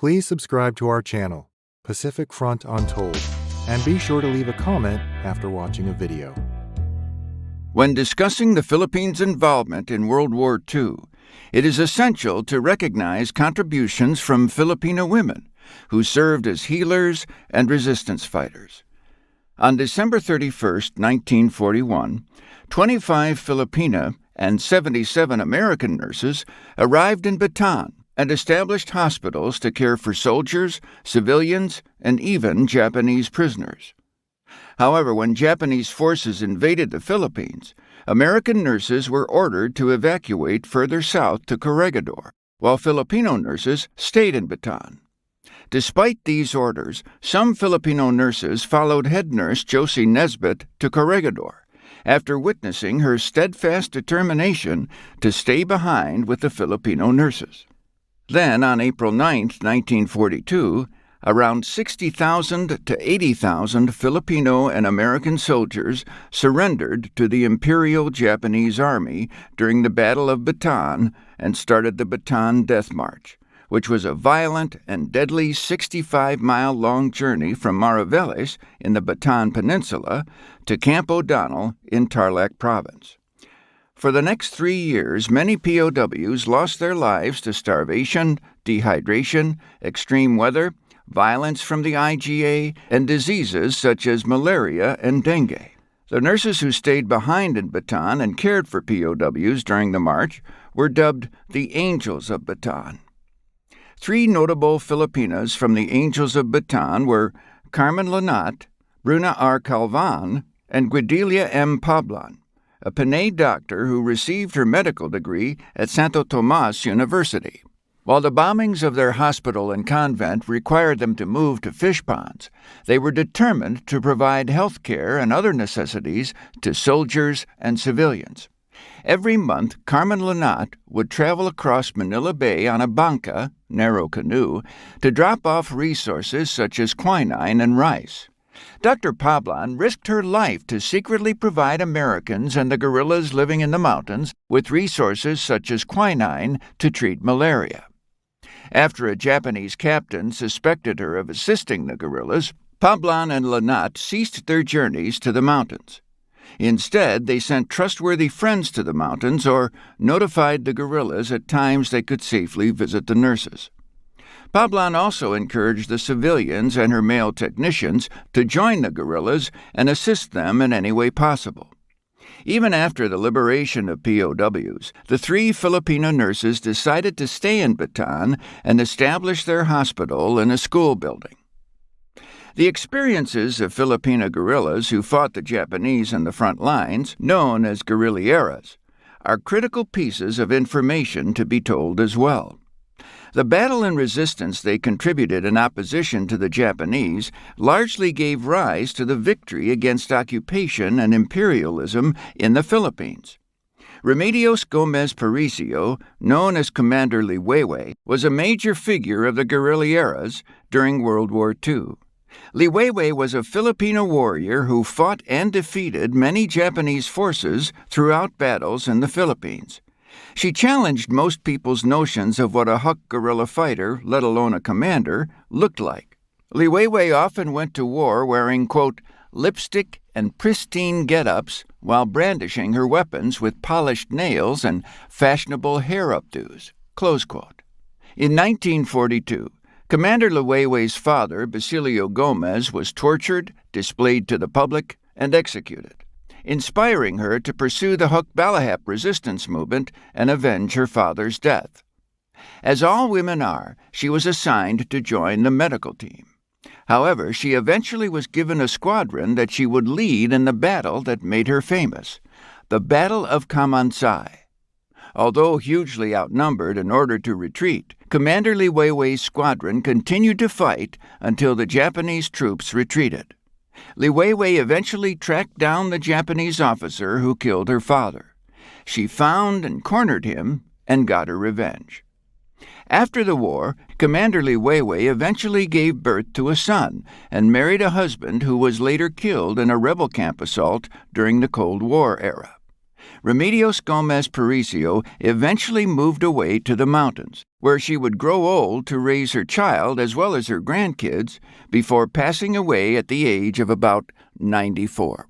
Please subscribe to our channel, Pacific Front Untold, and be sure to leave a comment after watching a video. When discussing the Philippines' involvement in World War II, it is essential to recognize contributions from Filipino women who served as healers and resistance fighters. On December 31, 1941, 25 Filipina and 77 American nurses arrived in Bataan and established hospitals to care for soldiers, civilians, and even Japanese prisoners. However, when Japanese forces invaded the Philippines, American nurses were ordered to evacuate further south to Corregidor, while Filipino nurses stayed in Bataan. Despite these orders, some Filipino nurses followed head nurse Josie Nesbitt to Corregidor, after witnessing her steadfast determination to stay behind with the Filipino nurses. Then, on April 9, 1942, around 60,000 to 80,000 Filipino and American soldiers surrendered to the Imperial Japanese Army during the Battle of Bataan and started the Bataan Death March, which was a violent and deadly 65-mile-long journey from Mariveles in the Bataan Peninsula to Camp O'Donnell in Tarlac Province. For the next 3 years, many POWs lost their lives to starvation, dehydration, extreme weather, violence from the IGA, and diseases such as malaria and dengue. The nurses who stayed behind in Bataan and cared for POWs during the march were dubbed the Angels of Bataan. 3 notable Filipinas from the Angels of Bataan were Carmen Lanot, Bruna R. Calvan, and Guedelia M. Pablan, a Pinay doctor who received her medical degree at Santo Tomas University. While the bombings of their hospital and convent required them to move to fish ponds, they were determined to provide health care and other necessities to soldiers and civilians. Every month, Carmen Lanot would travel across Manila Bay on a banca, narrow canoe, to drop off resources such as quinine and rice. Dr. Pablan risked her life to secretly provide Americans and the guerrillas living in the mountains with resources such as quinine to treat malaria. After a Japanese captain suspected her of assisting the guerrillas, Pablan and Lanot ceased their journeys to the mountains. Instead, they sent trustworthy friends to the mountains or notified the guerrillas at times they could safely visit the nurses. Pablan also encouraged the civilians and her male technicians to join the guerrillas and assist them in any way possible. Even after the liberation of POWs, the 3 Filipino nurses decided to stay in Bataan and establish their hospital in a school building. The experiences of Filipino guerrillas who fought the Japanese in the front lines, known as Guerrilleras, are critical pieces of information to be told as well. The battle and resistance they contributed in opposition to the Japanese largely gave rise to the victory against occupation and imperialism in the Philippines. Remedios Gomez Paricio, known as Commander Liwayway, was a major figure of the Guerrilleras during World War II. Liwayway was a Filipino warrior who fought and defeated many Japanese forces throughout battles in the Philippines. She challenged most people's notions of what a Huk guerrilla fighter, let alone a commander, looked like. Liwayway often went to war wearing, quote, lipstick and pristine get-ups while brandishing her weapons with polished nails and fashionable hair updos, close quote. In 1942, Commander Liwayway's father, Basilio Gomez, was tortured, displayed to the public, and executed, inspiring her to pursue the Huk-Balahap resistance movement and avenge her father's death. As all women are, she was assigned to join the medical team. However, she eventually was given a squadron that she would lead in the battle that made her famous, the Battle of Kamansay. Although hugely outnumbered and ordered to retreat, Commander Liwayway's squadron continued to fight until the Japanese troops retreated. Liwayway eventually tracked down the Japanese officer who killed her father. She found and cornered him and got her revenge. After the war, Commander Liwayway eventually gave birth to a son and married a husband who was later killed in a rebel camp assault during the Cold War era. Remedios Gomez Paricio eventually moved away to the mountains, where she would grow old to raise her child as well as her grandkids before passing away at the age of about 94.